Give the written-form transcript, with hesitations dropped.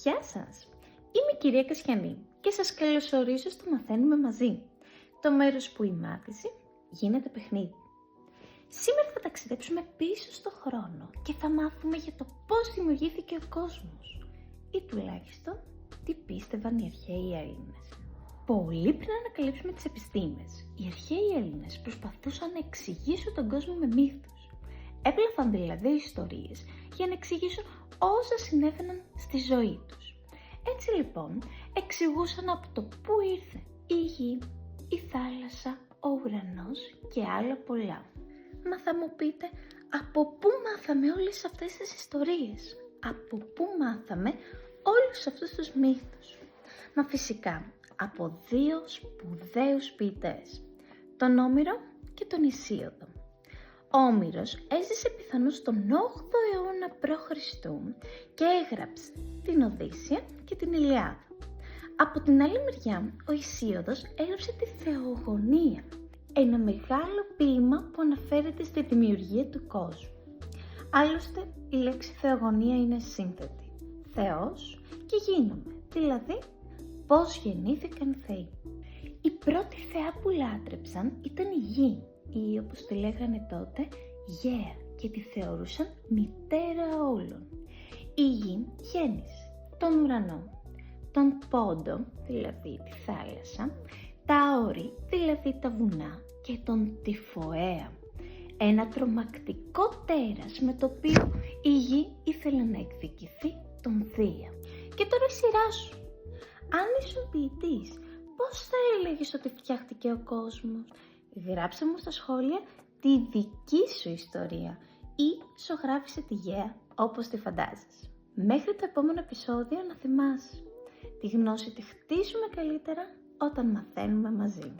Γεια σας! Είμαι η κυρία Κασιανή και σας καλωσορίζω στο Μαθαίνουμε Μαζί, το μέρος που η μάθηση γίνεται παιχνίδι. Σήμερα θα ταξιδέψουμε πίσω στο χρόνο και θα μάθουμε για το πώς δημιουργήθηκε ο κόσμος ή τουλάχιστον τι πίστευαν οι αρχαίοι Έλληνες. Πολύ πριν ανακαλύψουμε τις επιστήμες, οι αρχαίοι Έλληνες προσπαθούσαν να εξηγήσουν τον κόσμο με μύθους. Έπλαφαν δηλαδή ιστορίες για να εξηγήσουν όσα συνέβαιναν στη ζωή τους. Έτσι λοιπόν εξηγούσαν από το πού ήρθε η γη, η θάλασσα, ο ουρανός και άλλα πολλά. Μα θα μου πείτε, από πού μάθαμε όλες αυτές τις ιστορίες? Από πού μάθαμε όλους αυτούς τους μύθους? Μα φυσικά από δύο σπουδαίους ποιητές, τον Όμηρο και τον Ησίοδο. Ο Όμηρος έζησε πιθανώς στον 8ο αιώνα π.Χ. και έγραψε την Οδύσσεια και την Ηλιάδα. Από την άλλη μεριά, ο Ησίοδος έγραψε τη Θεογονία, ένα μεγάλο ποίημα που αναφέρεται στη δημιουργία του κόσμου. Άλλωστε, η λέξη Θεογονία είναι σύνθετη. Θεός και γίνομαι, δηλαδή πώς γεννήθηκαν οι θεοί. Η πρώτη θεά που λάτρεψαν ήταν η Γη, ή όπως τη λέγανε τότε, Γαία, και τη θεωρούσαν μητέρα όλων. Η Γη γέννησε τον ουρανό, τον Πόντο, δηλαδή τη θάλασσα, τα όρη, δηλαδή τα βουνά, και τον Τυφοαία, ένα τρομακτικό τέρας με το οποίο η Γη ήθελε να εκδικηθεί τον Δία. Και τώρα η σειρά σου. Αν ήσουν ποιητής, πώς θα έλεγες ότι φτιάχτηκε ο κόσμος? Γράψε μου στα σχόλια τη δική σου ιστορία ή ζωγράφισε τη Γαία όπως τη φαντάζεσαι. Μέχρι το επόμενο επεισόδιο να θυμάσαι, τη γνώση τη χτίζουμε καλύτερα όταν μαθαίνουμε μαζί.